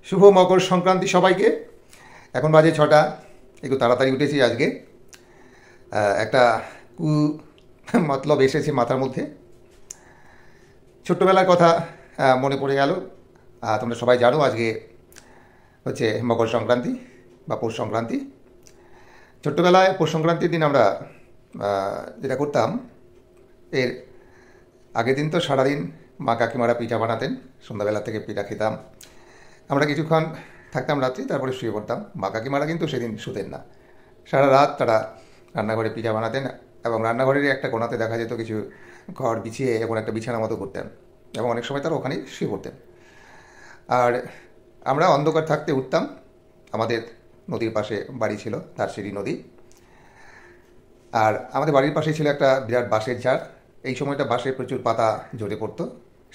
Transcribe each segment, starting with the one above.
শুভ মকর সংক্রান্তি সবাইকে। এখন বাজে 6টা, একটু তাড়াতাড়ি উঠেছি আজকে। একটা কু মতলব এসেছে মাথার মধ্যে। ছোট্টবেলার কথা মনে পড়ে গেল। তোমরা সবাই জানো আজকে হচ্ছে মকর সংক্রান্তি বা পৌষ সংক্রান্তি। ছোট্টবেলায় পৌষ সংক্রান্তির দিন আমরা যেটা করতাম, এর আগের দিন তো সারাদিন মা কাকিমারা পিঠা বানাতেন, সন্ধ্যাবেলা থেকে পিঠা খেতাম। আমরা কিছুক্ষণ থাকতাম রাত্রি, তারপরে শুয়ে পড়তাম। মা কাকিমারা কিন্তু সেদিন শুতেন না, সারা রাত তারা রান্নাঘরে পিঠা বানাতেন এবং রান্নাঘরের একটা কোণাতে দেখা যেত কিছু ঘর বিছিয়ে এবং একটা বিছানা মতো করতেন এবং অনেক সময় তারা ওখানেই শুয়ে পড়তেন। আর আমরা অন্ধকার থাকতে উঠতাম। আমাদের নদীর পাশে বাড়ি ছিল, ধারসিঁড়ি নদী। আর আমাদের বাড়ির পাশেই ছিল একটা বিরাট বাঁশের ঝাড়। এই সময়টা বাঁশের প্রচুর পাতা ঝরে পড়তো।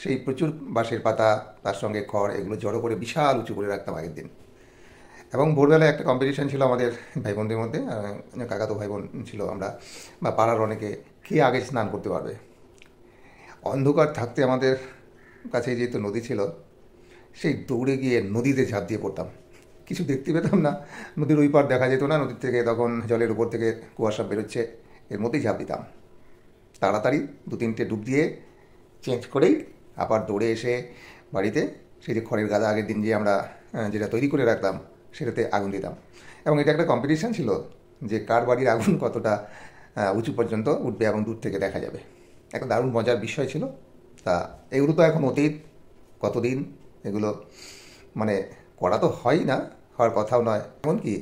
সেই প্রচুর বাঁশের পাতা, তার সঙ্গে খড়, এগুলো জড়ো করে বিশাল উঁচু করে রাখতাম আগের দিন। এবং ভোরবেলায় একটা কম্পিটিশান ছিল আমাদের ভাই বোনদের মধ্যে, কাকাতো ভাই বোন ছিল আমরা, বা পাড়ার অনেকে, কে আগে স্নান করতে পারবে। অন্ধকার থাকতে আমাদের কাছে যেহেতু নদী ছিল, সেই দৌড়ে গিয়ে নদীতে ঝাঁপ দিয়ে পড়তাম। কিছু দেখতে পেতাম না, নদীর ওই পার দেখা যেত না, নদীর থেকে তখন জলের উপর থেকে কুয়াশা বেরোচ্ছে, এর মধ্যেই ঝাঁপ দিতাম। তাড়াতাড়ি 2-3টে ডুব দিয়ে চেঞ্জ করেই আবার দৌড়ে এসে বাড়িতে সেই যে খড়ের গাদা আগের দিন যে আমরা যেটা তৈরি করে রাখতাম সেটাতে আগুন দিতাম। এবং এটা একটা কম্পিটিশান ছিল যে কার বাড়ির আগুন কতটা উঁচু পর্যন্ত উঠবে এবং দূর থেকে দেখা যাবে। একটা দারুণ মজার বিষয় ছিল। তা এগুলো তো এখন অতীত, কতদিন এগুলো মানে করা তো হয় না, হওয়ার কথাও নয়, এমনকি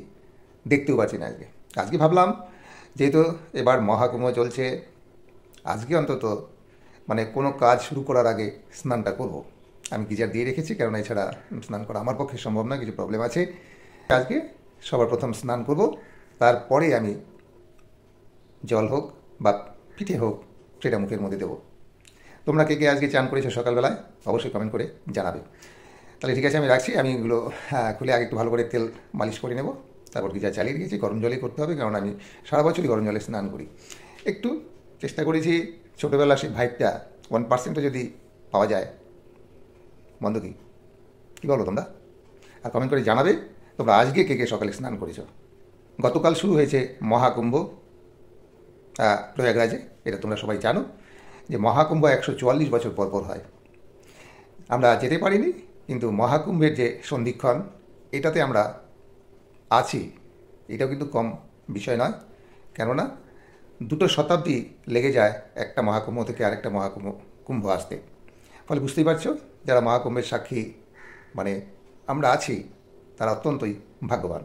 দেখতেও পাচ্ছি না আজকে। আজকে ভাবলাম যেহেতু এবার মহাকুম্ভ চলছে, আজকে অন্তত মানে কোনো কাজ শুরু করার আগে স্নানটা করব। আমি গিজার দিয়ে রেখেছি, কারণ এছাড়া স্নান করা আমার পক্ষে সম্ভব না, কিছু প্রবলেম আছে। আজকে সবার প্রথম স্নান করব, তারপরে আমি জল হোক বা পিঠে হোক সেটা মুখের মধ্যে দেবো। তোমরা কে কে আজকে চান করেছো সকালবেলায় অবশ্যই কমেন্ট করে জানাবে। তাহলে ঠিক আছে, আমি রাখছি। আমি এগুলো খুলে আগে একটু ভালো করে তেল মালিশ করে নেব, তারপর গিজার চালিয়ে রেখেছি। গরম জলেই করতে হবে, কারণ আমি সারা বছরই গরম জলে স্নান করি। একটু চেষ্টা করেছি ছোটোবেলার সেই ভাইবটা 1% যদি পাওয়া যায়, মন্দ কি, কী বলো তোমরা? আর কমেন্ট করে জানাবে তোমরা আজকে কে কে সকালে স্নান করেছ। গতকাল শুরু হয়েছে মহাকুম্ভ প্রয়াগরাজে। এটা তোমরা সবাই জানো যে মহাকুম্ভ 144 বছর পর পর হয়। আমরা যেতে পারিনি, কিন্তু মহাকুম্ভের যে সন্ধিক্ষণ, এটাতে আমরা আছি। এটাও কিন্তু কম বিষয় নয়, কেননা 2 শতাব্দী লেগে যায় একটা মহাকুম্ভ থেকে আরেকটা কুম্ভ আসতে। ফলে বুঝতেই পারছো, যারা মহাকুম্ভের সাক্ষী মানে আমরা আছি, তারা অত্যন্তই ভাগ্যবান।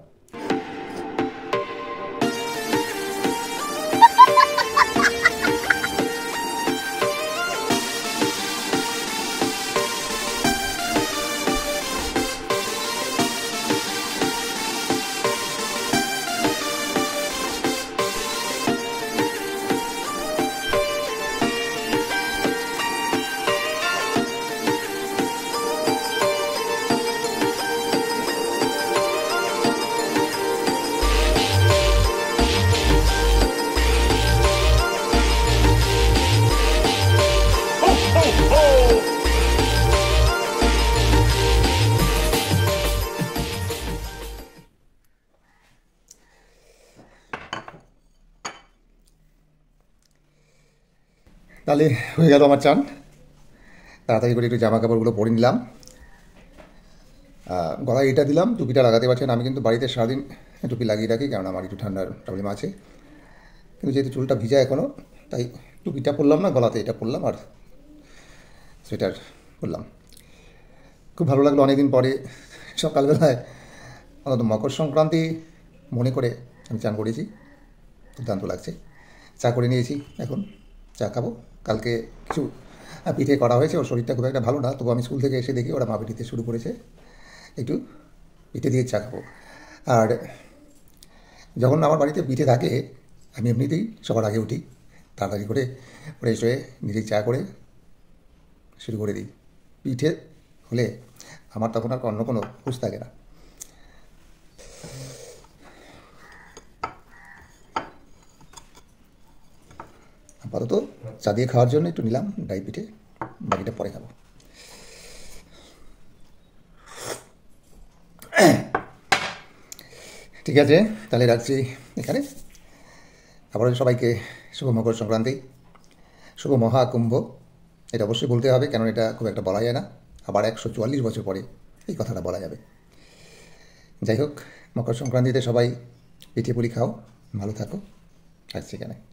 তাহলে হয়ে গেল আমার চান। তাড়াতাড়ি করে একটু জামা কাপড়গুলো পরে নিলাম, গলায় এটা দিলাম। টুপিটা লাগাতে পারছেন, আমি কিন্তু বাড়িতে সারাদিন টুপি লাগিয়ে রাখি, কারণ আমার একটু ঠান্ডার প্রবলেম আছে। কিন্তু যেহেতু চুলটা ভিজা এখনও, তাই টুপিটা পরলাম না, গলাতে এটা পরলাম আর সোয়েটার পরলাম। খুব ভালো লাগলো অনেকদিন পরে সকালবেলায় অন্তত মকর সংক্রান্তি মনে করে আমি চান করেছি। দুর্দান্ত লাগছে। চা করে নিয়েছি, এখন চা খাবো। কালকে কিছু পিঠে করা হয়েছে, ওর শরীরটা খুব একটা ভালো না, তবু আমি স্কুল থেকে এসে দেখি ওরা মা পিঠে শুরু করেছে, একটু পিঠে দিয়ে চা খাবো। আর যখন আমার বাড়িতে পিঠে থাকে, আমি এমনিতেই সবার আগে উঠি, তাড়াতাড়ি করে ফ্রেশ হয়ে নিজেই চা করে শুরু করে দিই। পিঠে হলে আমার তখন আর অন্য কোনো হুঁশ থাকে না। আপাতত চা দিয়ে খাওয়ার জন্য একটু নিলাম ডাই পিঠে, বাকিটা পরে খাবো। ঠিক আছে, তাহলে রাখছি এখানে। আবারও সবাইকে শুভ মকর সংক্রান্তি, শুভ মহাকুম্ভ। এটা অবশ্যই বলতে হবে, কারণ এটা খুব একটা বলা যায় না। আবার 144 বছর পরে এই কথাটা বলা যাবে। যাই হোক, মকর সংক্রান্তিতে সবাই পিঠে পুলি খাও, ভালো থাকো। রাখছি এখানে।